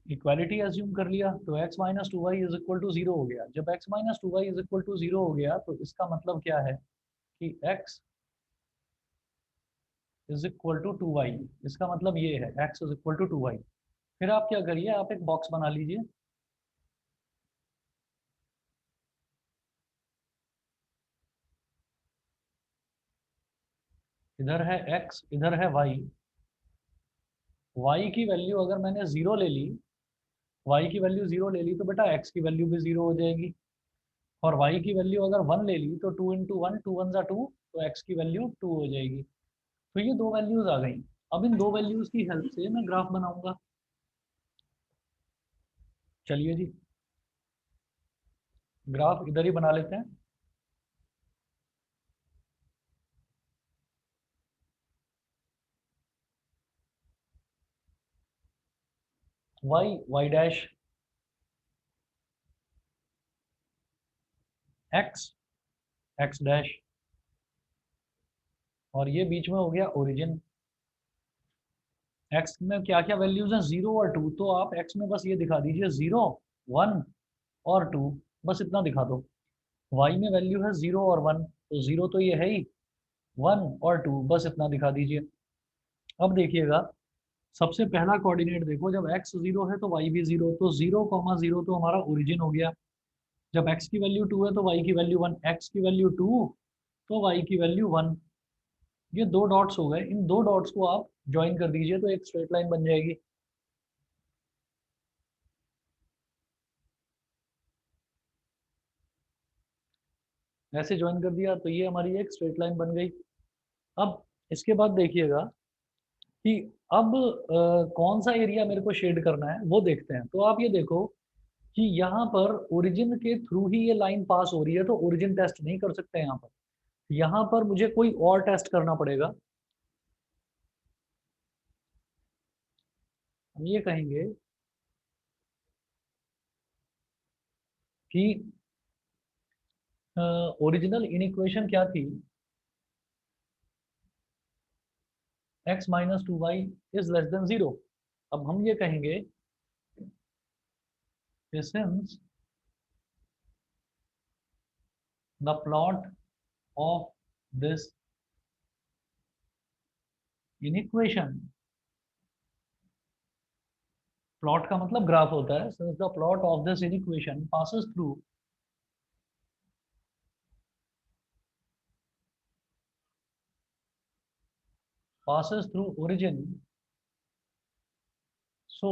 Equality assume कर लिया तो x minus two y is equal to zero हो गया। जब x minus two y is equal to zero हो गया तो इसका मतलब क्या है कि x is equal to two y. इसका मतलब ये है x is equal to two y. फिर आप क्या करिए, आप एक बॉक्स बना लीजिए। इधर है x, इधर है y। y की वैल्यू अगर मैंने जीरो ले ली, y की वैल्यू जीरो ले ली तो बेटा x की वैल्यू भी जीरो हो जाएगी। और y की वैल्यू अगर वन ले ली तो two into one, two one जा टू, तो x की वैल्यू टू हो जाएगी। तो ये दो वैल्यूज आ गई। अब इन दो वैल्यूज की हेल्प से मैं ग्राफ बनाऊंगा। चलिए जी, ग्राफ इधर ही बना लेते हैं। y डैश, x डैश, और ये बीच में हो गया ओरिजिन। x में क्या क्या वैल्यूज हैं, जीरो और टू, तो आप x में बस ये दिखा दीजिए जीरो, वन और टू, बस इतना दिखा दो। y में वैल्यू है जीरो और वन, तो जीरो तो ये है ही, वन और टू, बस इतना दिखा दीजिए। अब देखिएगा, सबसे पहला कोऑर्डिनेट देखो, जब x जीरो है तो y भी जीरो, तो जीरो कॉमा जीरो तो हमारा ओरिजिन हो गया। जब x की वैल्यू टू है तो y की वैल्यू वन, x की वैल्यू टू तो y की वैल्यू वन। ये दो डॉट्स हो गए, इन दो डॉट्स को आप ज्वाइन कर दीजिए तो एक स्ट्रेट लाइन बन जाएगी। ऐसे ज्वाइन कर दिया तो ये हमारी एक स्ट्रेट लाइन बन गई। अब इसके बाद देखिएगा कि अब कौन सा एरिया मेरे को शेड करना है वो देखते हैं। तो आप ये देखो कि यहाँ पर ओरिजिन के थ्रू ही ये लाइन पास हो रही है, तो ओरिजिन टेस्ट नहीं कर सकते यहाँ पर। यहाँ पर मुझे कोई और टेस्ट करना पड़ेगा। हम ये कहेंगे कि ओरिजिनल इनइक्वेशन क्या थी, x minus two y is less than zero. अब हम ये कहेंगे since the plot of this inequation, plot का मतलब ग्राफ होता है, since the plot of this inequation passes through origin, so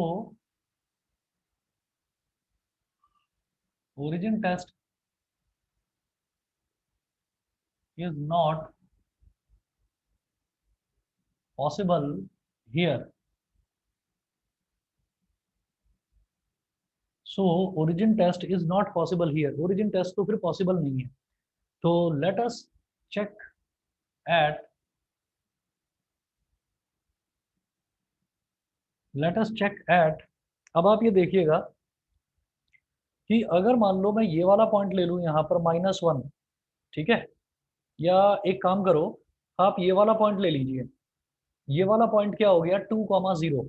origin test is not possible here. So origin test is not possible here. Origin test तो फिर possible नहीं है। तो let us check at अब आप ये देखिएगा कि अगर मान लो मैं ये वाला पॉइंट ले लूं यहाँ पर माइनस वन, ठीक है, या एक काम करो, आप ये वाला पॉइंट ले लीजिए। ये वाला पॉइंट क्या हो गया, two comma zero.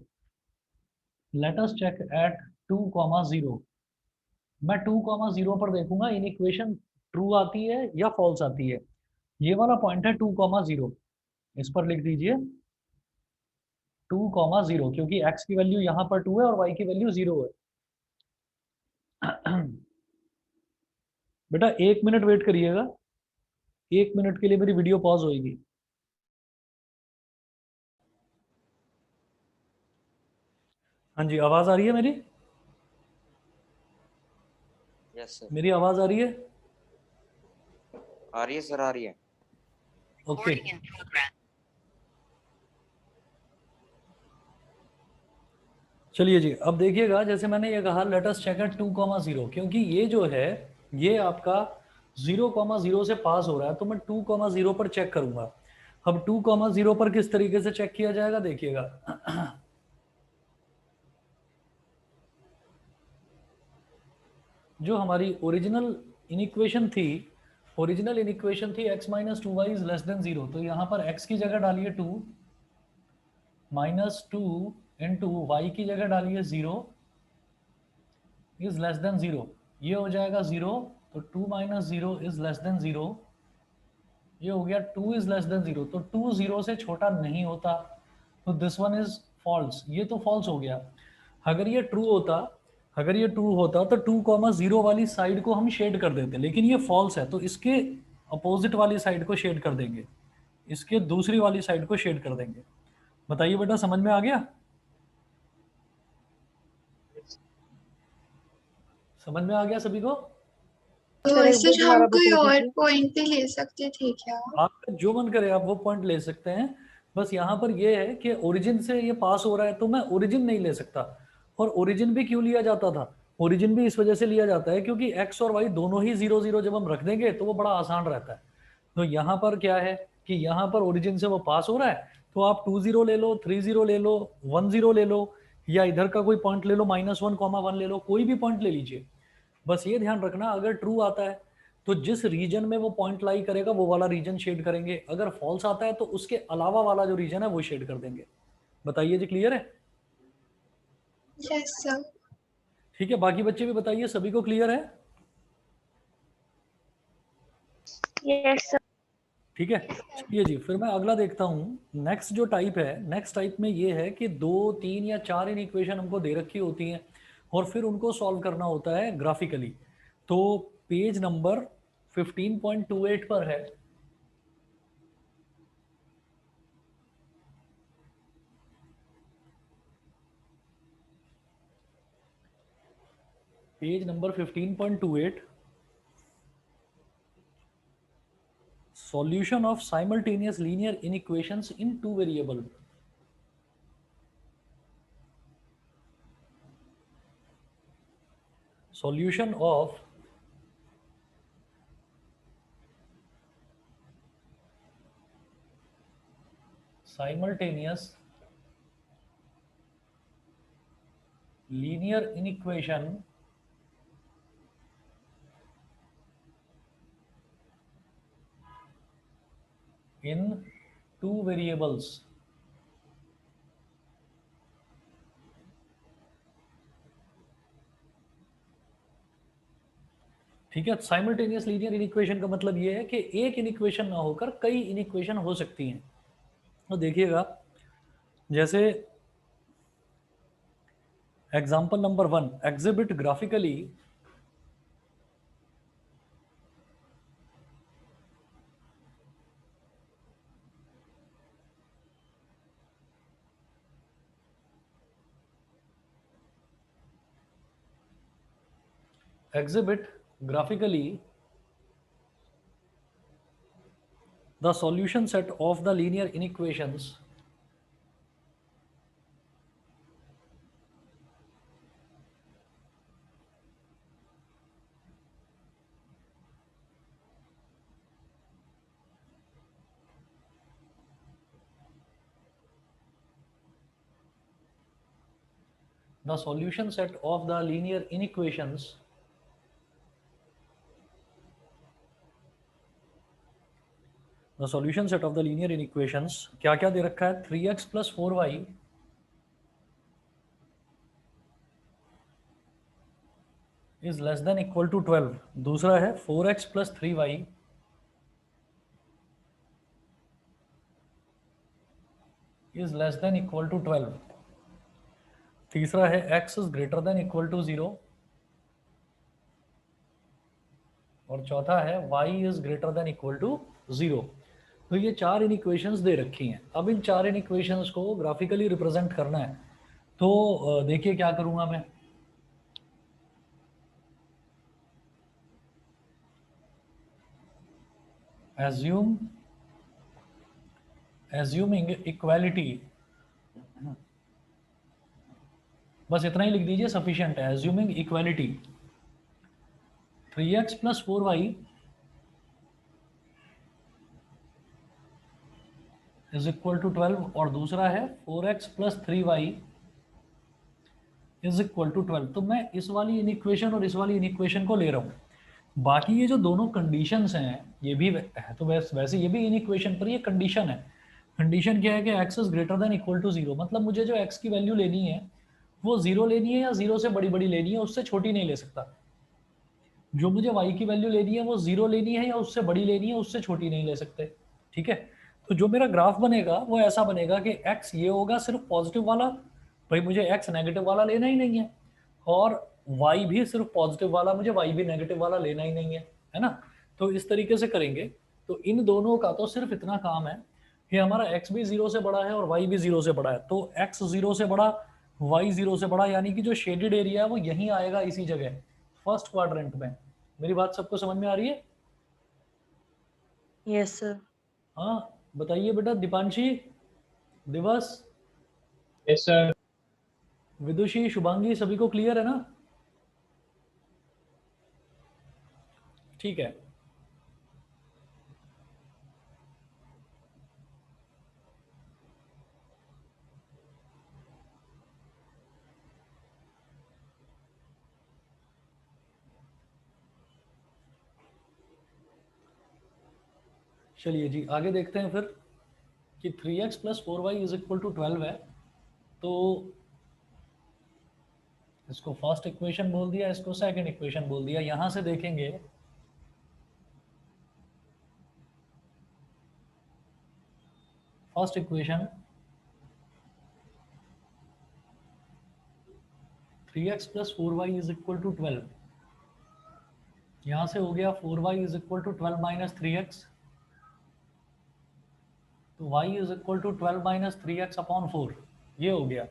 Let us check at two comma zero. मैं टू कॉमा जीरो पर देखूंगा इन इक्वेशन ट्रू आती है या फॉल्स आती है। ये वाला पॉइंट है टू कॉमा जीरो, इस पर लिख दीजिए टू कॉमा जीरो, क्योंकि x की वैल्यू यहाँ पर टू है और y की वैल्यू जीरो है। बेटा एक मिनट वेट करिएगा, एक मिनट के लिए मेरी वीडियो पॉज होगी। हाँ जी, आवाज आ रही है मेरी? Yes sir. मेरी आवाज आ रही है? आ रही है सर, आ रही है। ओके। चलिए जी, अब देखिएगा, जैसे मैंने ये कहा let us check at two comma zero, क्योंकि ये जो है ये आपका जीरो कॉमा जीरो से पास हो रहा है, तो मैं टू कॉमा जीरो पर चेक करूंगा। अब टू कॉमा जीरो पर किस तरीके से चेक किया जाएगा देखिएगा। जो हमारी ओरिजिनल इनइक्वेशन थी x minus two y is less than zero, तो यहाँ पर x की जगह डालिए two, minus two into y की जगह डालिए जीरो, इज लेस देन 0, ये हो जाएगा 0, तो 2 माइनस 0 इज लेस देन 0, ये हो गया 2 इज लेस देन 0, तो 2 0 से छोटा नहीं होता, तो दिस वन इज फॉल्स, ये तो फॉल्स हो गया। अगर ये ट्रू होता, अगर ये ट्रू होता तो 2,0 वाली साइड को हम शेड कर देते, लेकिन ये फॉल्स है तो इसके अपोजिट वाली साइड को शेड कर देंगे, इसके दूसरी वाली साइड को शेड कर देंगे। बताइए बेटा, समझ में आ गया? समझ में आ गया सभी को? तो एक इससे बार हम दोबारा कोई बता और दीजिए। पॉइंट भी ले सकते थे क्या? आपका जो मन करे आप वो पॉइंट ले सकते हैं, बस यहाँ पर ये है कि ओरिजिन से ये पास हो रहा है तो मैं ओरिजिन नहीं ले सकता। और ओरिजिन भी क्यों लिया जाता था? ओरिजिन भी इस वजह से लिया जाता है क्योंकि एक्स और वाई दोनों ही 0 0 जब हम रख देंगे तो वो बड़ा आसान रहता है। तो यहाँ पर क्या है कि यहाँ पर ओरिजिन से वो पास हो रहा है, तो आप 2 0 ले लो, 3 0 ले लो, 1 0 ले लो, या इधर का कोई पॉइंट ले लो, -1, 1 ले लो, कोई भी पॉइंट ले लीजिए। बस ये ध्यान रखना, अगर ट्रू आता है तो जिस रीजन में वो पॉइंट लाई करेगा वो वाला रीजन शेड करेंगे, अगर फॉल्स आता है तो उसके अलावा वाला जो रीजन है वो शेड कर देंगे। बताइए जी, क्लियर है? Yes sir. ठीक है, बाकी बच्चे भी बताइए, सभी को क्लियर है? Yes sir. ठीक है, चलिए जी, फिर मैं अगला देखता हूँ। नेक्स्ट जो टाइप है, नेक्स्ट टाइप में ये है कि 2 3 या 4 इन इक्वेशन हमको दे रखी होती हैं और फिर उनको सॉल्व करना होता है ग्राफिकली। तो पेज नंबर 15.28 पर है, page number 15.28, solution of simultaneous linear inequations in two variable। Solution of simultaneous linear inequation in two variables। ठीक है, साइमल्टेनियस लीनियर इनइक्वेशन का मतलब ये है कि एक इनइक्वेशन ना होकर कई इनइक्वेशन हो सकती हैं। तो देखिएगा, जैसे example number 1, exhibit graphically the solution set of the linear inequations the solution set of the linear inequations the solution set of the linear inequations क्या क्या दे रखा है? 3x plus 4y is less than equal to 12। दूसरा है 4x plus 3y is less than equal to 12। तीसरा है x is greater than equal to 0। और चौथा है y is greater than equal to 0। तो ये 4 इनइक्वेशंस दे रखी हैं। अब इन 4 इनइक्वेशंस को ग्राफिकली रिप्रेजेंट करना है, तो देखिए क्या करूंगा मैं। assuming equality, बस इतना ही लिख दीजिए, सफिशिएंट है। assuming equality 3x plus 4y is equal to 12 और दूसरा है 4x plus 3y is equal to 12। तो मैं इस वाली इनइक्वेशन और इस वाली इनइक्वेशन को ले रहा हूँ। बाकी ये जो दोनों कंडीशंस हैं ये भी है, तो वैसे ये भी इनइक्वेशन पर ये कंडीशन है। कंडीशन क्या है कि x is greater than equal to 0, मतलब मुझे जो x की वैल्यू लेनी है वो जीरो लेनी है या जीरो से बड़ी बड़ी लेनी है, उससे छोटी नहीं ले सकता। जो मुझे y की वैल्यू लेनी है वो जीरो लेनी है या उससे बड़ी लेनी है, उससे छोटी नहीं ले सकते। ठीक है, तो जो मेरा ग्राफ बनेगा वो ऐसा बनेगा कि x ये होगा सिर्फ पॉजिटिव वाला, भाई मुझे x नेगेटिव वाला लेना ही नहीं है, और y भी सिर्फ पॉजिटिव वाला, मुझे y भी नेगेटिव वाला लेना ही नहीं है ना। तो इस तरीके से करेंगे। तो इन दोनों का तो सिर्फ इतना काम है कि हमारा x भी जीरो से बड़ा है और y भी जीरो से बड़ा है, तो x जीरो से बड़ा, y जीरो से बड़ा, यानी कि जो शेडेड एरिया है वो यहीं आएगा, इसी जगह फर्स्ट क्वाड्रेंट में। मेरी बात सबको समझ में आ रही है? Yes sir. हाँ बताइए बेटा, दीपांशी, दिवस, यस सर। विदुषी, शुभांगी, सभी को क्लियर है ना? ठीक है। चलिए जी आगे देखते हैं फिर कि 3x plus 4y is equal to 12 है। तो इसको फर्स्ट इक्वेशन बोल दिया, इसको सेकंड इक्वेशन बोल दिया। यहां से देखेंगे first equation 3x plus 4y is equal to 12, यहां से हो गया 4y is equal to 12 minus 3x, तो y is equal to 12 minus 3x upon 4, ये हो गया।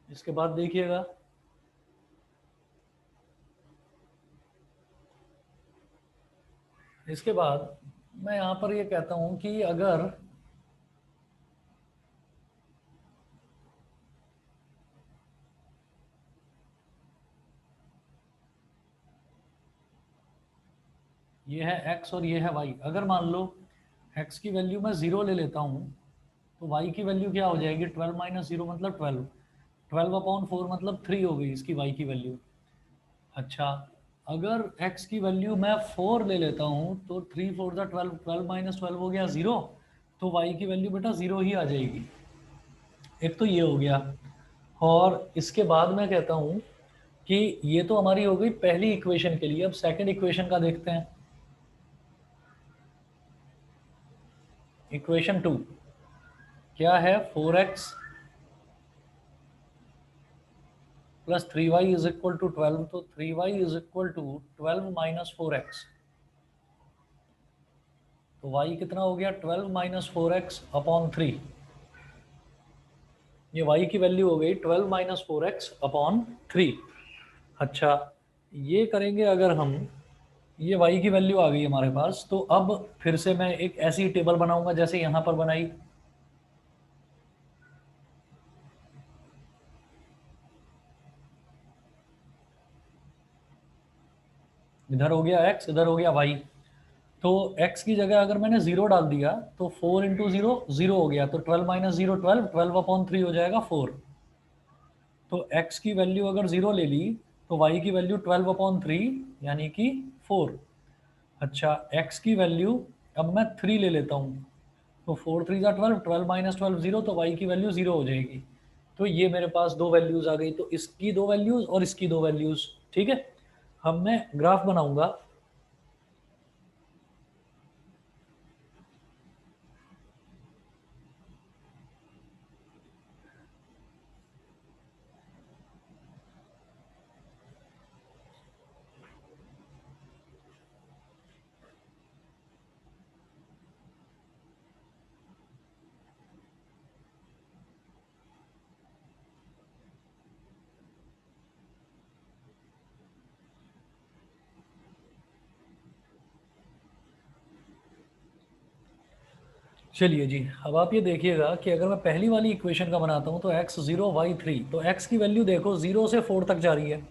इसके बाद देखिएगा इसके बाद मैं यहां पर ये कहता हूं कि अगर ये है x और ये है y, अगर मान लो x की वैल्यू मैं 0 ले लेता हूं तो y की वैल्यू क्या हो जाएगी? 12 माइनस 0 मतलब 12, 12 अपॉन 4 मतलब 3 हो गई इसकी y की वैल्यू। अच्छा, अगर x की वैल्यू मैं 4 ले लेता हूं तो 3 4 ज़ा 12, 12 माइनस 12 हो गया 0, तो y की वैल्यू बेटा 0 ही आ जाएगी। एक तो ये हो गया, और इसके बाद मैं कहता हूं कि ये तो हमारी हो गई पहली इक्वेशन के लिए। अब सेकंड इक्वेशन का देखते हैं। इक्वेशन 2 क्या है? 4x plus 3y is equal to 12, तो 3y is equal to 12 minus 4x, तो y कितना हो गया? 12 माइनस 4x अपॉन 3, ये y की वैल्यू हो गई 12 माइनस 4x अपॉन 3। अच्छा, ये करेंगे अगर हम, ये y की वैल्यू आ गई हमारे पास, तो अब फिर से मैं एक ऐसी टेबल बनाऊंगा जैसे यहां पर बनाई। इधर हो गया x, इधर हो गया y, तो x की जगह अगर मैंने 0 डाल दिया तो 4 इंटू 0 0 हो गया, तो 12 माइनस 0 12, 12 अपॉन 3 हो जाएगा 4। तो x की वैल्यू अगर 0 ले ली तो y की वैल्यू 12 अपॉन 3 यानी कि 4। अच्छा, x की वैल्यू अब मैं 3 ले लेता हूँ, तो 4 3 ज़ा 12, 12 माइनस 12 0, तो y की वैल्यू 0 हो जाएगी। तो ये मेरे पास दो वैल्यूज़ आ गई, तो इसकी दो वैल्यूज़ और इसकी दो वैल्यूज़। ठीक है, अब मैं ग्राफ बनाऊंगा। चलिए जी, अब आप ये देखिएगा कि अगर मैं पहली वाली इक्वेशन का बनाता हूँ तो x 0 y 3, तो x की वैल्यू देखो 0 से 4 तक जा रही है,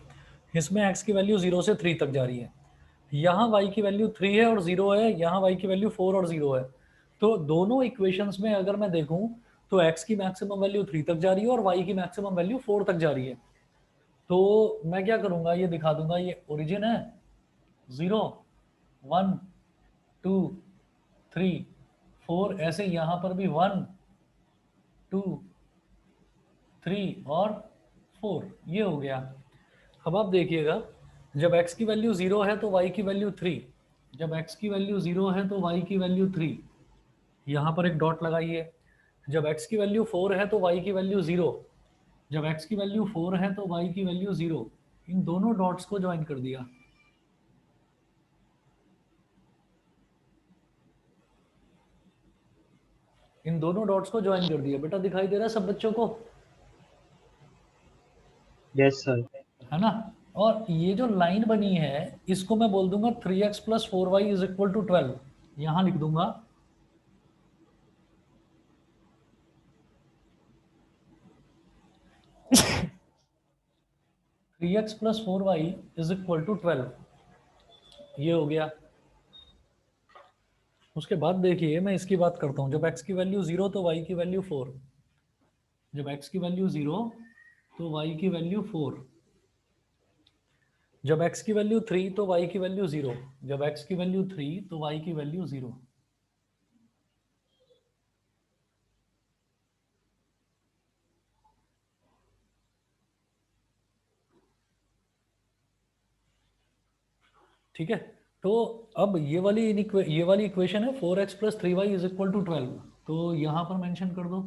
इसमें x की वैल्यू 0 से 3 तक जा रही है। यहाँ y की वैल्यू 3 है और 0 है, यहाँ y की वैल्यू 4 और 0 है। तो दोनों इक्वेशंस में अगर मैं देखूँ तो x की मैक्सिमम वैल्यू 3 तक जा रही है और y की मैक्सिमम वैल्यू 4 तक जा रही है। तो मैं क्या करूँगा, ये दिखा दूंगा, ये ओरिजिन है 0 1 2 3 4, ऐसे यहाँ पर भी 1 2 3 और 4, ये हो गया। अब आप देखिएगा, जब x की वैल्यू 0 है तो y की वैल्यू 3, जब x की वैल्यू 0 है तो y की वैल्यू 3, यहाँ पर एक डॉट लगाइए। जब x की वैल्यू 4 है तो y की वैल्यू 0, जब x की वैल्यू 4 है तो y की वैल्यू 0, इन दोनों डॉट्स को ज्वाइन कर दिया। इन दोनों डॉट्स को ज्वाइन कर दिया। बेटा दिखाई दे रहा है सब बच्चों को? Yes, sir. है ना? और ये जो लाइन बनी है इसको मैं बोल दूंगा 3x plus 4y is equal to 12, यहां लिख दूंगा। Three x plus 4y is equal to 12, ये हो गया। उसके बाद देखिए मैं इसकी बात करता हूँ, जब x की वैल्यू 0 तो y की वैल्यू 4, जब x की वैल्यू 0 तो y की वैल्यू 4, जब x की वैल्यू 3 तो y की वैल्यू 0, जब x की वैल्यू 3 तो y की वैल्यू 0। ठीक है, तो अब ये वाली इक्वेशन है 4x plus 3y is equal to 12, तो यहां पर मेंशन कर दो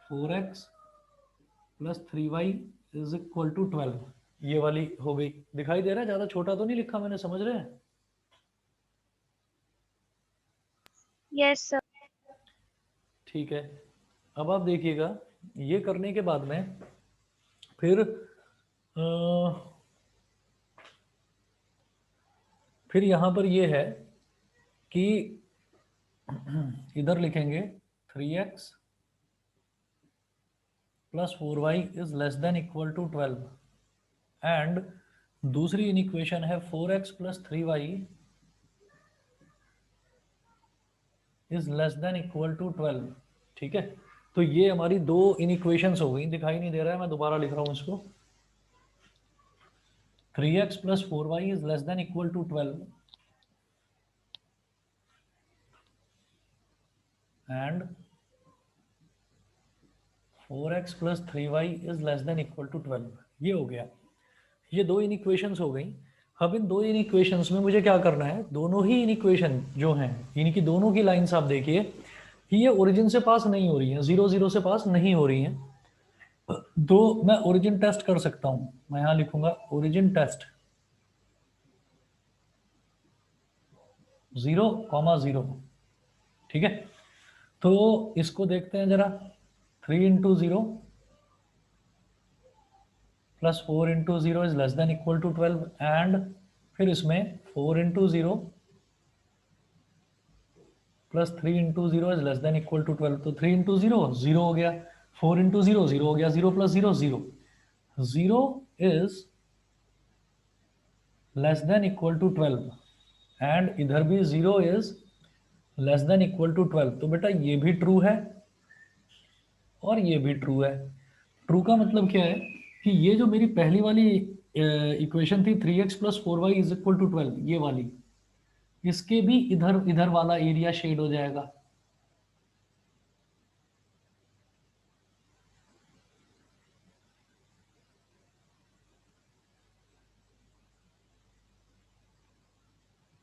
4x plus 3y is equal to 12, ये वाली हो गई। दिखाई दे रहा है? ज्यादा छोटा तो नहीं लिखा मैंने, समझ रहे हैं? Yes, sir. ठीक है, अब आप देखिएगा, ये करने के बाद में फिर फिर यहां पर ये है कि इधर लिखेंगे 3x plus 4y is less than equal to 12, and दूसरी इनइक्वेशन है 4x plus 3y is less than equal to 12। ठीक है, तो ये हमारी दो इनइक्वेशंस हो गई। दिखाई नहीं दे रहा है, मैं दोबारा लिख रहा हूं इसको। 3x plus 4y is less than equal to 12 and 4x plus 3y is less than equal to 12, ये हो गया। ये दो इनइक्वेशंस हो गई। अब इन दो इनइक्वेशंस में मुझे क्या करना है, दोनों ही इनइक्वेशन जो हैं, इनकी दोनों की लाइंस आप देखिए, ये ओरिजिन से पास नहीं हो रही हैं, 0 0 से पास नहीं हो रही हैं। तो मैं ओरिजिन टेस्ट कर सकता हूं, मैं यहां लिखूंगा ओरिजिन टेस्ट 0,0। ठीक है, तो इसको देखते हैं जरा। 3 into 0 plus 4 into 0 is less than equal to 12, and फिर इसमें 4 into 0 plus 3 into 0 is less than equal to 12, तो 3 इंटू 0 0 हो गया, 4 इंटू 0 0 हो गया, 0 plus 0 0, 0 is less than equal to 12, and इधर भी 0 is less than equal to 12। तो बेटा ये भी ट्रू है और ये भी ट्रू है। ट्रू का मतलब क्या है कि ये जो मेरी पहली वाली इक्वेशन थी 3x plus 4y is equal to 12, ये वाली, इसके भी इधर इधर वाला एरिया शेड हो जाएगा।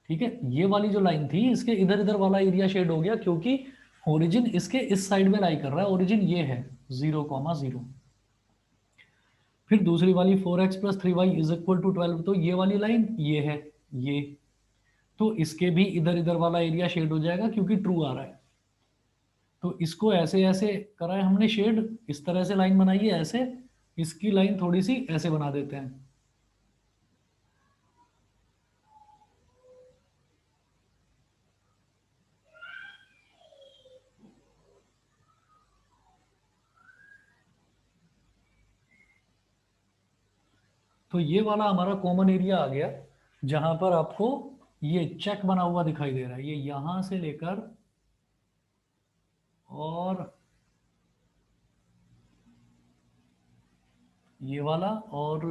ठीक है, ये वाली जो लाइन थी इसके इधर इधर वाला एरिया शेड हो गया, क्योंकि ओरिजिन इसके इस साइड में लाई कर रहा है, ओरिजिन ये है 0,0। फिर दूसरी वाली 4x plus 3y is equal to 12, तो ये वाली लाइन ये है, ये, तो इसके भी इधर इधर वाला एरिया शेड हो जाएगा क्योंकि ट्रू आ रहा है। तो इसको ऐसे ऐसे करा है हमने शेड, इस तरह से लाइन बनाई है ऐसे, इसकी लाइन थोड़ी सी ऐसे बना देते हैं। तो ये वाला हमारा कॉमन एरिया आ गया, जहां पर आपको ये चेक बना हुआ दिखाई दे रहा है, ये यहां से लेकर और ये वाला और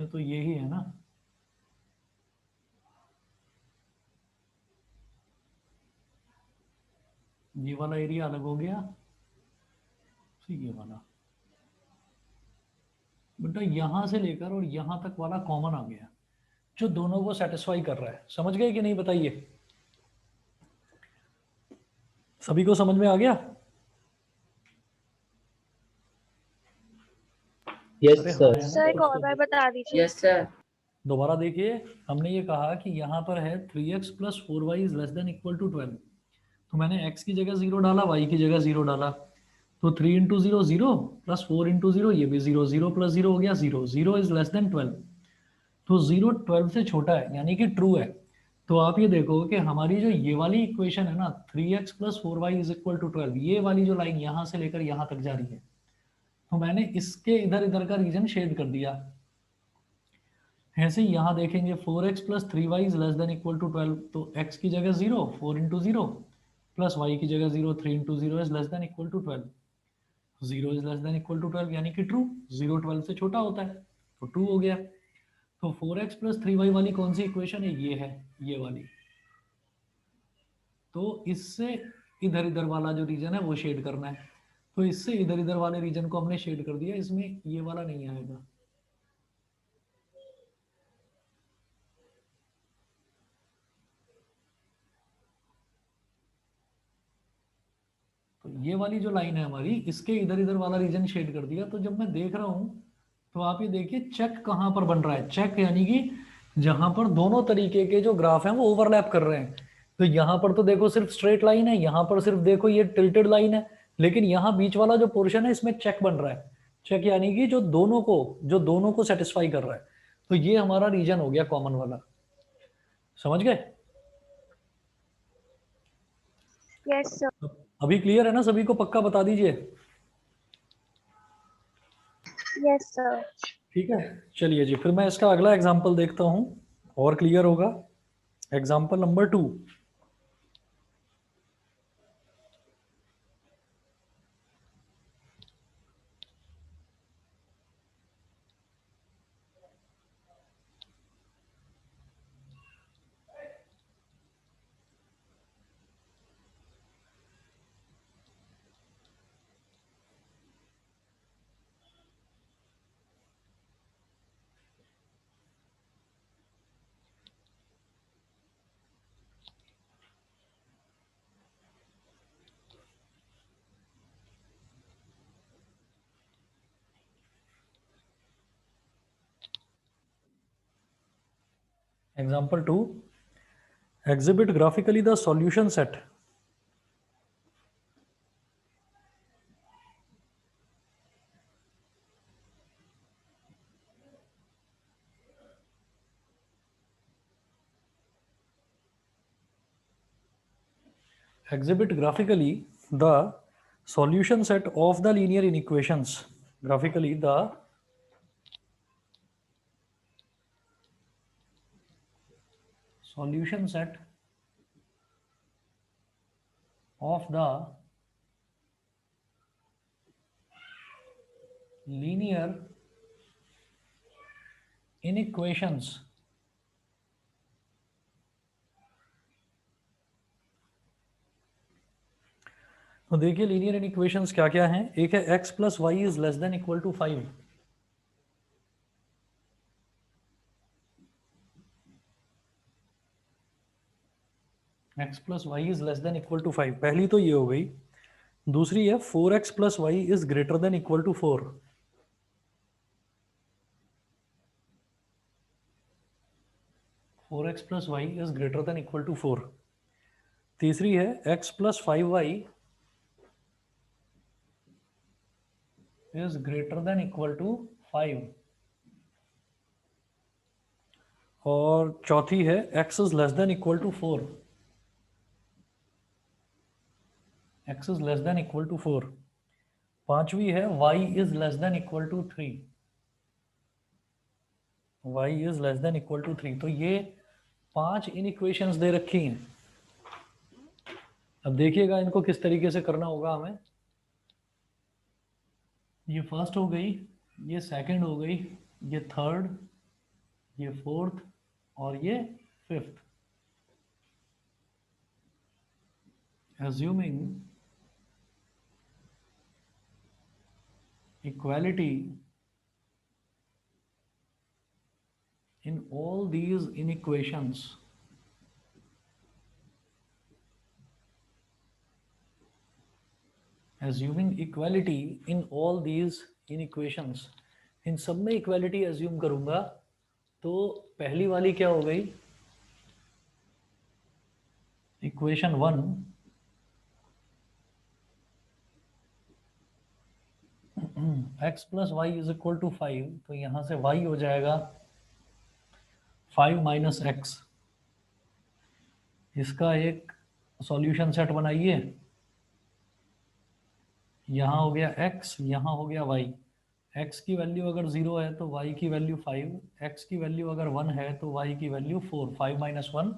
तो यही है ना, ये वाला एरिया अलग हो गया, तो ये वाला बेटा यहां से लेकर और यहां तक वाला कॉमन आ गया, जो दोनों को सेटिस्फाई कर रहा है। समझ गए कि नहीं बताइए, सभी को समझ में आ गया? यस अरे हाँ सर। है ना, सर एक कुछ और तो बार बता दीजिए। Yes sir. दोबारा देखिए, हमने ये कहा कि यहाँ पर है 3x plus 4y is less than equal to 12, तो मैंने x की जगह 0 डाला, y की जगह 0 डाला, तो 3 इंटू 0 0 प्लस 4 इंटू 0 ये भी 0, 0 प्लस 0 हो गया 0, 0 इज लेस देन 12, तो 0 12 से छोटा है यानी कि ट्रू है। तो आप ये देखो कि हमारी जो ये वाली इक्वेशन है ना 3x plus 4y is equal to 12, ये वाली जो लाइन यहाँ से लेकर यहाँ तक जा रही है, तो मैंने इसके इधर इधर का रीजन शेड कर दिया। ऐसे ही यहाँ देखेंगे 4x plus 3y is less than equal to 12, तो x की जगह 0, 4 इंटू 0 प्लस y की जगह 0, 3 into 0 is less than equal to 12, 0 is less than equal to 12 यानी कि ट्रू, 0 12 से छोटा होता है, तो ट्रू हो गया। तो 4x प्लस 3y वाली कौन सी इक्वेशन है, ये है, ये वाली। तो इससे इधर इधर वाला जो रीजन है वो शेड करना है, तो इससे इधर इधर वाले रीजन को हमने शेड कर दिया, इसमें ये वाला नहीं आएगा। तो ये वाली जो लाइन है हमारी, इसके इधर इधर वाला रीजन शेड कर दिया। तो जब मैं देख रहा हूं तो आप ये देखिए चेक कहां पर बन रहा है, चेक यानी कि जहां पर दोनों तरीके के जो ग्राफ हैं वो ओवरलैप कर रहे हैं। तो यहां पर तो देखो सिर्फ स्ट्रेट लाइन है, यहां पर सिर्फ देखो ये टिल्टेड लाइन है, लेकिन यहाँ बीच वाला जो पोर्शन है इसमें चेक बन रहा है। चेक यानी कि जो दोनों को सेटिस्फाई कर रहा है। तो ये हमारा रीजन हो गया कॉमन वाला। समझ गए? Yes sir. अभी क्लियर है ना सभी को? पक्का बता दीजिए। Yes sir. ठीक है, चलिए जी, फिर मैं इसका अगला एग्जाम्पल देखता हूं और क्लियर होगा। Example number 2। Example 2, exhibit graphically the solution set exhibit graphically the solution set of the linear inequations, graphically the solution set of the linear inequations तो देखिए लीनियर इनइक्वेशंस क्या क्या हैं। एक है x plus y is less than equal to 5, x plus y is less than equal to 5, पहली तो ये हो गई। दूसरी है 4x plus y is greater than equal to 4, 4x plus y is greater than equal to 4। तीसरी है x plus 5y is greater than equal to 5, और चौथी है x is less than equal to 4, x is less than equal to 4। पांचवी है y is less than equal to 3, y is less than equal to 3। तो ये 5 इनइक्वेशंस दे रखी हैं। अब देखिएगा इनको किस तरीके से करना होगा हमें। ये फर्स्ट हो गई, ये सेकंड हो गई, ये थर्ड, ये फोर्थ और ये fifth. assuming equality in all these inequations, assuming equality in all these inequations, इन सब में इक्वालिटी एज्यूम करूंगा तो पहली वाली क्या हो गई, equation 1 x plus y is equal to 5, तो यहां से y हो जाएगा 5 माइनस एक्स। इसका एक सॉल्यूशन सेट बनाइए, यहाँ हो गया x, यहाँ हो गया y। x की वैल्यू अगर 0 है तो y की वैल्यू 5, x की वैल्यू अगर 1 है तो y की वैल्यू 4, 5 माइनस 1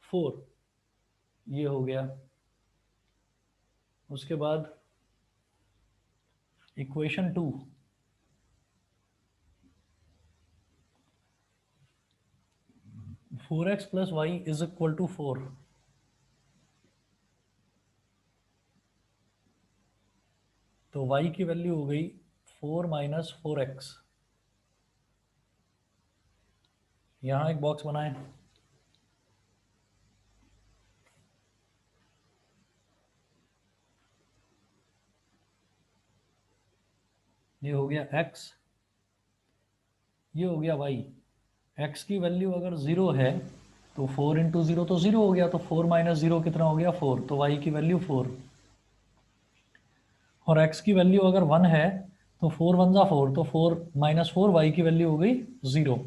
4, ये हो गया। उसके बाद equation 2, four x plus y is equal to 4, तो y की वैल्यू हो गई 4 माइनस 4x। यहाँ एक बॉक्स बनाएं, ये हो गया x, ये हो गया y। x की वैल्यू अगर 0 है तो 4 इंटू 0 तो 0 हो गया, तो 4 माइनस 0 कितना हो गया 4, तो y की वैल्यू 4। और x की वैल्यू अगर 1 है तो 4 1 जा 4, तो 4 माइनस 4, y की वैल्यू हो गई 0।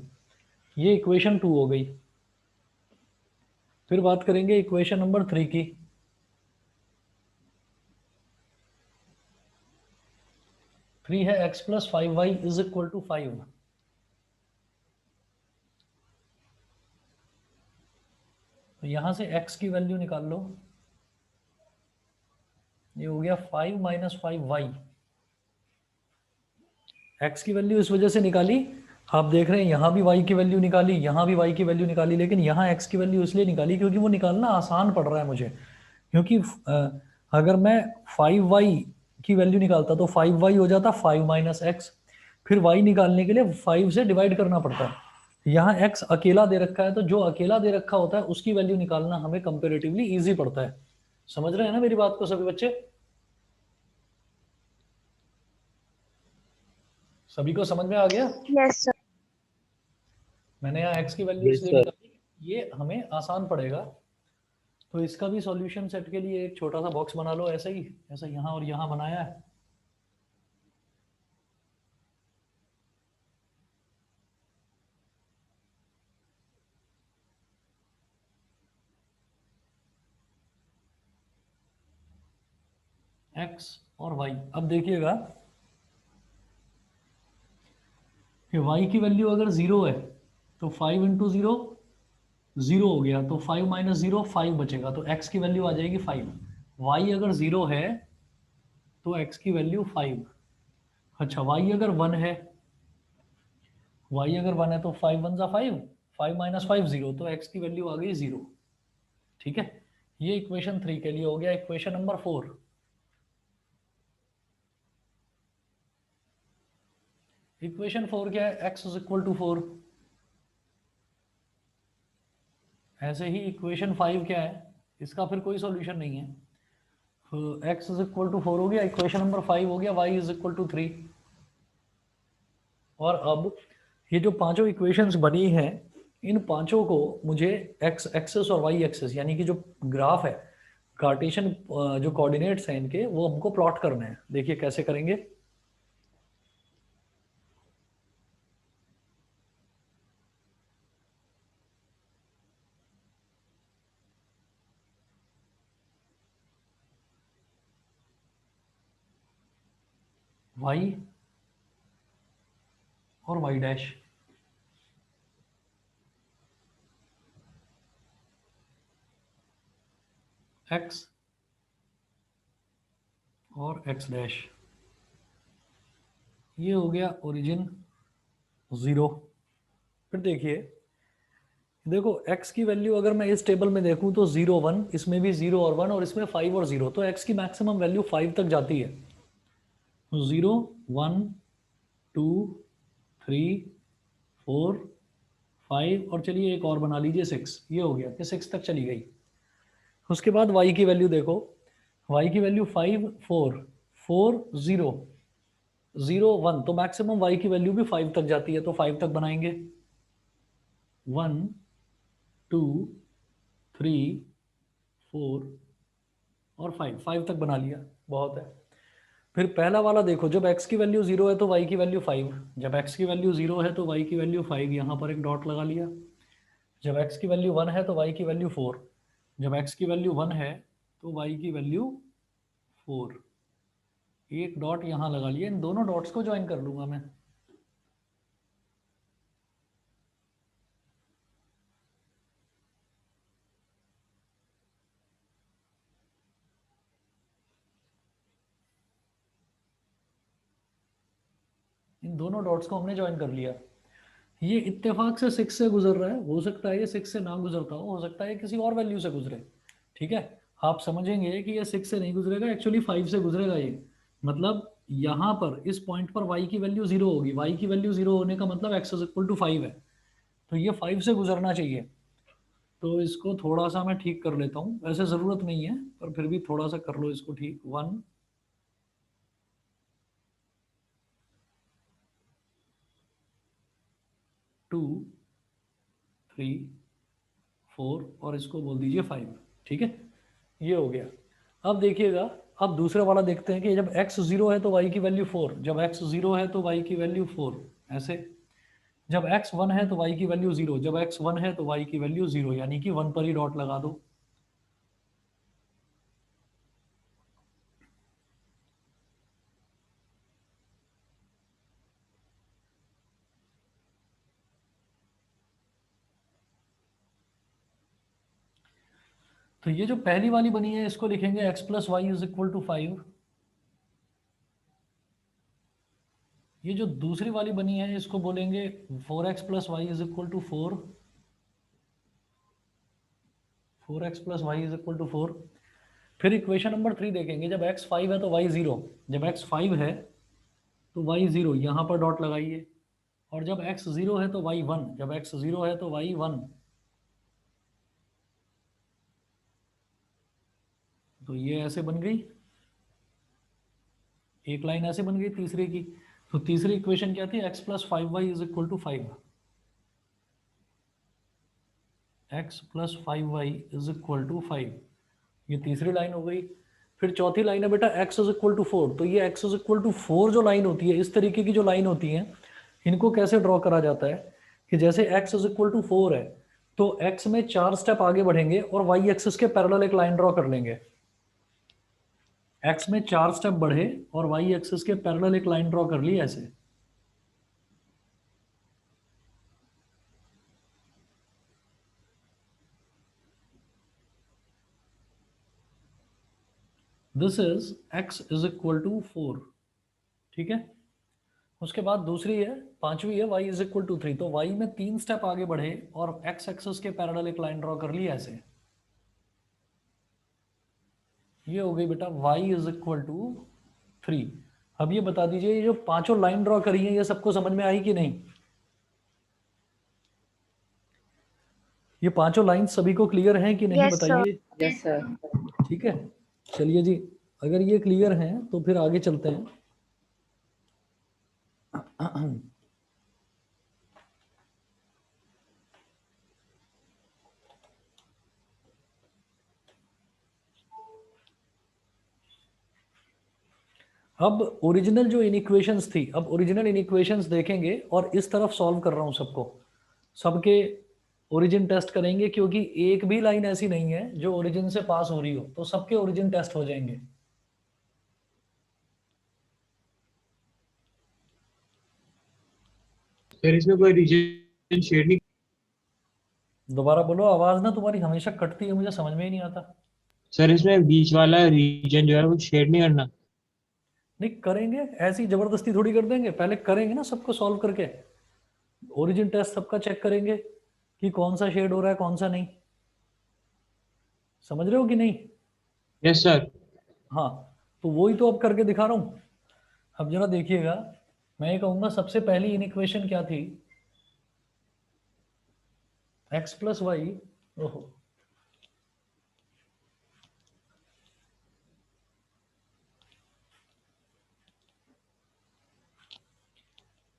ये इक्वेशन 2 हो गई। फिर बात करेंगे इक्वेशन नंबर 3 की। थ्री है x plus 5y is equal to 5। तो यहां से x की वैल्यू निकाल लो, ये हो गया 5 माइनस 5y। x की वैल्यू इस वजह से निकाली, आप देख रहे हैं यहाँ भी y की वैल्यू निकाली, यहाँ भी y की वैल्यू निकाली, लेकिन यहाँ x की वैल्यू इसलिए निकाली क्योंकि वो निकालना आसान पड़ रहा है मुझे। क्योंकि अगर मैं 5y की वैल्यू निकालता तो 5y हो जाता 5 माइनस एक्स, फिर y निकालने के लिए 5 से डिवाइड करना पड़ता है। यहाँ x अकेला दे रखा है, तो जो अकेला दे रखा होता है उसकी वैल्यू निकालना हमें कंपेरेटिवली इजी पड़ता है। समझ रहे हैं ना मेरी बात को सभी बच्चे? सभी को समझ में आ गया? Yes, sir. मैंने यहाँ x की वैल्यू इसलिए निकाली, ये हमें आसान पड़ेगा। तो इसका भी सॉल्यूशन सेट के लिए एक छोटा सा बॉक्स बना लो, ऐसे ही, ऐसा यहाँ और यहाँ बनाया है। x और y। अब देखिएगा कि y की वैल्यू अगर 0 है तो 5 इंटू 0 0 हो गया, तो 5 माइनस 0 5 बचेगा, तो x की वैल्यू आ जाएगी 5। y अगर 0 है तो x की वैल्यू 5। अच्छा, y अगर 1 है, y अगर 1 है तो 5 1 जा 5, 5 माइनस 5 0, तो x की वैल्यू आ गई 0। ठीक है, ये इक्वेशन 3 के लिए हो गया। इक्वेशन नंबर 4, इक्वेशन 4 क्या है, x इज इक्वल टू 4। ऐसे ही इक्वेशन 5 क्या है, इसका फिर कोई सॉल्यूशन नहीं है। x इज इक्वल टू 4 हो गया, इक्वेशन नंबर 5 हो गया y इज इक्वल टू 3। और अब ये जो पांचों इक्वेशंस बनी हैं, इन पांचों को मुझे x एक्सेस और y एक्सेस यानी कि जो ग्राफ है, कार्टेशियन जो कोऑर्डिनेट्स हैं इनके, वो हमको प्लॉट करने हैं। देखिए कैसे करेंगे। y और y डैश, x और x डैश, ये हो गया ओरिजिन 0। फिर देखिए, देखो x की वैल्यू अगर मैं इस टेबल में देखूं तो 0 1, इसमें भी 0 और 1, और इसमें 5 और 0, तो x की मैक्सिमम वैल्यू 5 तक जाती है। 0 1 2 3 4 5, और चलिए एक और बना लीजिए 6, ये हो गया कि 6 तक चली गई। उसके बाद y की वैल्यू देखो, y की वैल्यू 5 4 4 0 0 1, तो मैक्सिमम y की वैल्यू भी 5 तक जाती है, तो 5 तक बनाएंगे। 1 2 3 4 और 5 तक बना लिया, बहुत है। फिर पहला वाला देखो, जब x की वैल्यू 0 है तो y की वैल्यू 5, जब x की वैल्यू 0 है तो y की वैल्यू 5, यहाँ पर एक डॉट लगा लिया। जब x की वैल्यू 1 है तो y की वैल्यू 4, जब x की वैल्यू 1 है तो y की वैल्यू 4, एक डॉट यहाँ लगा लिया। इन दोनों डॉट्स को ज्वाइन कर लूंगा मैं। इन दोनों डॉट्स को हमने ज्वाइन कर लिया। ये इत्तेफाक से 6 से गुजर रहा है, हो सकता है ये 6 से ना गुजरता हो सकता है ये किसी और वैल्यू से गुजरे। ठीक है, आप समझेंगे कि ये 6 से नहीं गुजरेगा, एक्चुअली 5 से गुजरेगा। ये मतलब यहाँ पर इस पॉइंट पर y की वैल्यू 0 होगी, y की वैल्यू 0 होने का मतलब x इज इक्वल टू 5 है, तो ये 5 से गुजरना चाहिए। तो इसको थोड़ा सा मैं ठीक कर लेता हूँ, वैसे ज़रूरत नहीं है पर फिर भी थोड़ा सा कर लो इसको ठीक। 1 2 3 4 और इसको बोल दीजिए 5। ठीक है, ये हो गया। अब देखिएगा, अब दूसरे वाला देखते हैं कि जब x 0 है तो y की वैल्यू 4, जब x 0 है तो y की वैल्यू 4, ऐसे। जब x 1 है तो y की वैल्यू 0, जब x 1 है तो y की वैल्यू 0, यानी कि 1 पर ही डॉट लगा दो। तो ये जो पहली वाली बनी है इसको लिखेंगे x plus y is equal to 5। ये जो दूसरी वाली बनी है इसको बोलेंगे 4x plus y is equal to 4, 4x plus y is equal to 4। फिर इक्वेशन नंबर 3 देखेंगे, जब x 5 है तो y 0, जब x 5 है तो y 0, यहाँ पर डॉट लगाइए। और जब x 0 है तो y 1, जब x 0 है तो y 1, तो ये ऐसे बन गई, एक लाइन ऐसे बन गई तीसरे की। तो तीसरी इक्वेशन क्या थी, x plus 5y is equal to 5, x plus 5y is equal to 5, ये तीसरी लाइन हो गई। फिर चौथी लाइन है बेटा x इज इक्वल टू 4, तो ये x इज इक्वल टू 4 जो लाइन होती है, इस तरीके की जो लाइन होती है, इनको कैसे ड्रॉ करा जाता है कि जैसे x इज इक्वल टू 4 है तो x में 4 स्टेप आगे बढ़ेंगे और y एक्सिस के पैरेलल एक लाइन ड्रॉ कर लेंगे। x में 4 स्टेप बढ़े और y एक्सिस के पैरेलल एक लाइन ड्रॉ कर ली ऐसे। This is x is equal to 4। ठीक है, उसके बाद दूसरी है, पांचवी है y इज इक्वल टू 3, तो y में 3 स्टेप आगे बढ़े और x एक्सिस के पैरेलल एक लाइन ड्रॉ कर ली ऐसे। ये हो गई बेटा y इज इक्वल टू 3। अब ये बता दीजिए, ये जो पांचों लाइन ड्रॉ करी है ये सबको समझ में आई कि नहीं? ये पांचों लाइन सभी को क्लियर हैं कि नहीं? Yes, sir. बताइए। Yes sir. ठीक है, चलिए जी, अगर ये क्लियर हैं तो फिर आगे चलते हैं। अब ओरिजिनल जो इनइक्वेशंस थी, अब ओरिजिनल इनइक्वेशंस देखेंगे और इस तरफ सॉल्व कर रहा हूं सबको, सबके ओरिजिन टेस्ट करेंगे, क्योंकि एक भी लाइन ऐसी नहीं है जो ओरिजिन से पास हो रही हो, तो सबके ओरिजिन टेस्ट हो जाएंगे। सर इसमें कोई रीजन शेड नहीं। दोबारा बोलो, आवाज ना तुम्हारी हमेशा कटती है, मुझे समझ में ही नहीं आता। सर इसमें बीच वाला रीजन जो है वो शेड नहीं करना। नहीं करेंगे, ऐसी जबरदस्ती थोड़ी कर देंगे, पहले करेंगे ना सबको सॉल्व करके। ओरिजिन टेस्ट सबका चेक करेंगे कि कौन सा शेड हो रहा है कौन सा नहीं, समझ रहे हो कि नहीं? Yes sir. हाँ, तो वही तो अब करके दिखा रहा हूँ। अब जरा देखिएगा, मैं ये कहूँगा सबसे पहली इनइक्वेशन क्या थी, x प्लस वाई, ओहो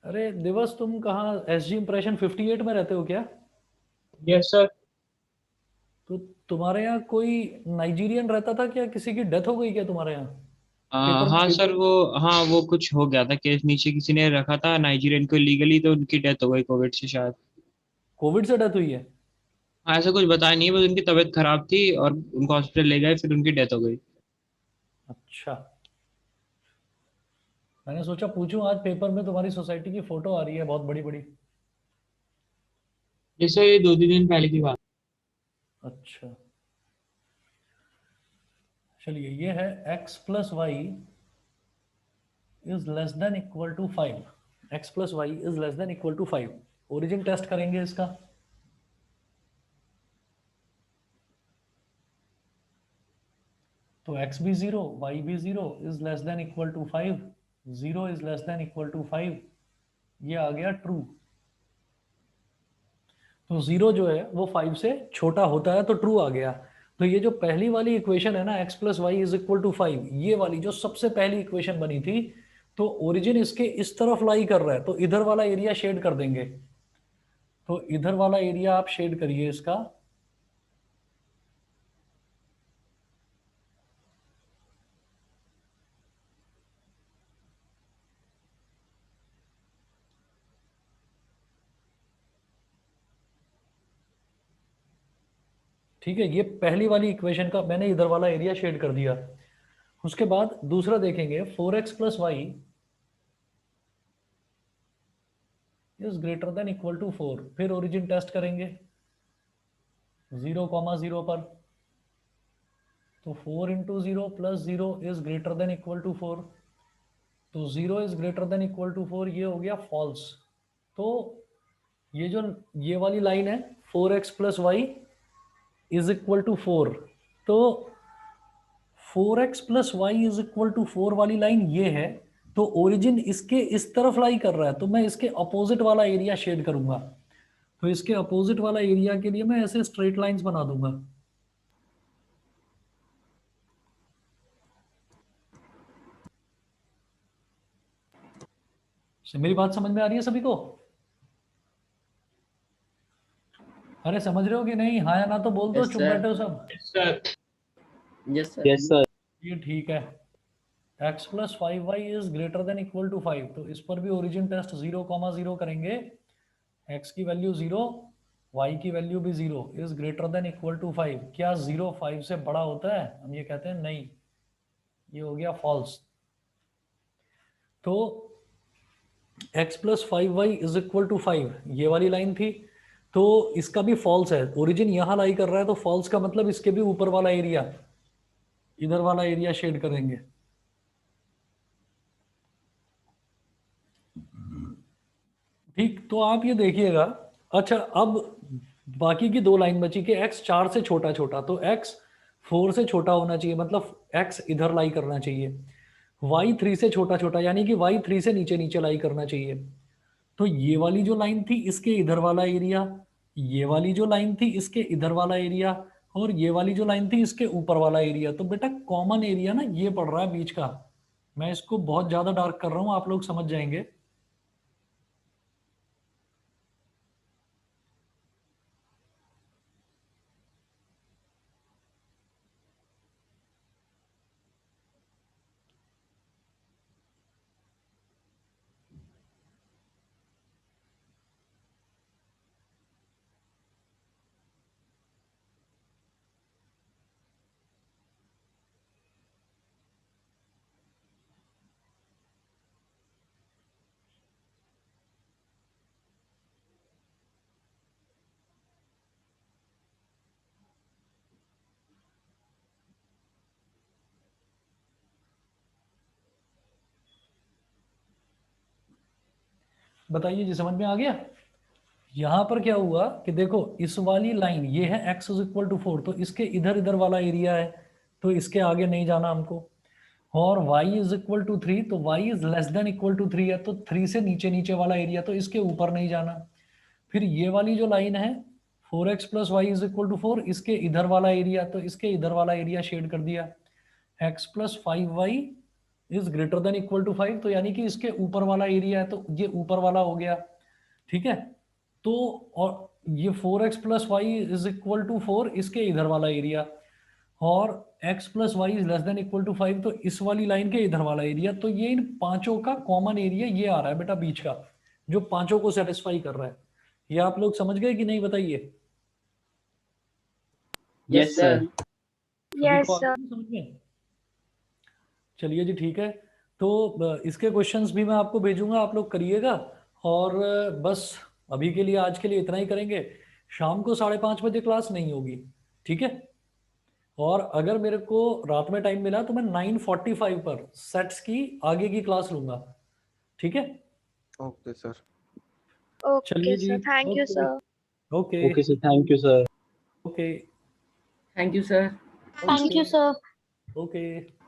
अरे दिवस, तुम कहाँ एस जी इम्प्रेशन 58 में रहते हो क्या? Yes sir. तो तुम्हारे यहाँ कोई नाइजीरियन रहता था क्या? किसी की डेथ हो गई क्या तुम्हारे यहाँ? पेपर हाँ सर पेपर वो, हाँ वो कुछ हो गया था केस, नीचे किसी ने रखा था नाइजीरियन को इलीगली, तो उनकी डेथ हो गई कोविड से शायद। कोविड से डेथ हुई है? ऐसा कुछ बताया नहीं है, बस उनकी तबीयत खराब थी और उनको हॉस्पिटल ले गए, फिर उनकी डेथ हो गई। अच्छा, मैंने सोचा पूछूं, आज पेपर में तुम्हारी सोसाइटी की फोटो आ रही है बहुत बड़ी बड़ी। ये सर ये 2-3 दिन पहले की बात। अच्छा, चलिए, ये है x plus y is less than equal to 5। X plus y is less than equal to 5। Origin test करेंगे इसका। तो x भी 0, y भी 0 is less than equal to 5। 0 is less than equal to 5, ये आ गया ट्रू। तो 0 जो है वो 5 से छोटा होता है तो ट्रू आ गया। तो ये जो पहली वाली इक्वेशन है ना, x plus y is equal to 5, ये वाली जो सबसे पहली इक्वेशन बनी थी, तो ओरिजिन इसके इस तरफ लाई कर रहा है, तो इधर वाला एरिया शेड कर देंगे। तो इधर वाला एरिया आप शेड करिए इसका। ठीक है, ये पहली वाली इक्वेशन का मैंने इधर वाला एरिया शेड कर दिया। उसके बाद दूसरा देखेंगे, 4x plus y is greater than equal to 4। फिर ओरिजिन टेस्ट करेंगे 0,0 पर। तो 4 into 0 plus 0 is greater than equal to 4। तो 0 is greater than equal to 4, ये हो गया फॉल्स। तो ये जो ये वाली लाइन है 4x plus y is equal to 4, तो 4x plus y is equal to 4 वाली लाइन ये है। तो ओरिजिन इसके इस तरफ लाई कर रहा है, तो मैं इसके अपोजिट वाला एरिया शेड करूंगा। तो इसके अपोजिट वाला एरिया के लिए मैं ऐसे स्ट्रेट लाइंस बना दूंगा। मेरी बात समझ में आ रही है सभी को? अरे समझ रहे हो कि नहीं? हाँ या ना तो बोल दो, Yes, चुप sir. बैठे हो सब। Sir. Yes, sir. Yes sir. ये ठीक है। x plus 5y is greater than equal to 5, तो इस पर भी ओरिजिन टेस्ट 0,0 करेंगे। x की वैल्यू 0, y की वैल्यू भी 0 is greater than equal to 5। क्या 0 5 से बड़ा होता है? हम ये कहते हैं नहीं, ये हो गया फॉल्स। तो x plus 5y is equal to 5, ये वाली लाइन थी, तो इसका भी फॉल्स है। ओरिजिन यहां लाई कर रहा है, तो फॉल्स का मतलब इसके भी ऊपर वाला एरिया, इधर वाला एरिया शेड करेंगे। ठीक, तो आप ये देखिएगा। अच्छा, अब बाकी की दो लाइन बची कि x 4 से छोटा छोटा, तो x 4 से छोटा होना चाहिए, मतलब x इधर लाई करना चाहिए। y 3 से छोटा छोटा, यानी कि y 3 से नीचे नीचे लाई करना चाहिए। तो ये वाली जो लाइन थी इसके इधर वाला एरिया, ये वाली जो लाइन थी इसके इधर वाला एरिया, और ये वाली जो लाइन थी इसके ऊपर वाला एरिया। तो बेटा कॉमन एरिया ना ये पड़ रहा है बीच का। मैं इसको बहुत ज्यादा डार्क कर रहा हूं, आप लोग समझ जाएंगे। बताइए जी, समझ में आ गया? यहाँ पर क्या हुआ कि देखो इस वाली लाइन ये है x इज इक्वल टू 4, तो इसके इधर इधर वाला एरिया है, तो इसके आगे नहीं जाना हमको। और y इज इक्वल टू 3, तो y is less than equal to 3 है, तो 3 से नीचे नीचे वाला एरिया, तो इसके ऊपर नहीं जाना। फिर ये वाली जो लाइन है 4x plus y is equal to 4, इसके इधर वाला एरिया, तो इसके इधर वाला एरिया शेड कर दिया। x plus 5y is greater than equal to 5, तो यानी कि इसके ऊपर वाला एरिया है, तो ये ऊपर वाला हो गया। ठीक है, तो और ये 4x plus y is equal to 4, इसके इधर वाला एरिया, और x plus y is less than equal to 5, तो इस वाली लाइन के इधर वाला एरिया। तो ये इन पांचों का कॉमन एरिया ये आ रहा है बेटा बीच का, जो पांचों को सेटिस्फाई कर रहा है। ये आप लोग समझ गए कि नहीं, बताइए। Yes, sir. Yes, सभी को आ sir. गया समझ में? चलिए जी, ठीक है। तो इसके क्वेश्चंस भी मैं आपको भेजूंगा, आप लोग करिएगा। और बस अभी के लिए, आज के लिए इतना ही करेंगे। शाम को 5:30 बजे क्लास नहीं होगी, ठीक है। और अगर मेरे को रात में टाइम मिला तो मैं 9:45 पर सेट्स की आगे की क्लास लूंगा, ठीक है। Okay sir. Okay, चलिए जी, sir. Thank you, okay sir. Okay okay sir, thank you sir. Okay Thank you, sir. Thank you, sir. Okay.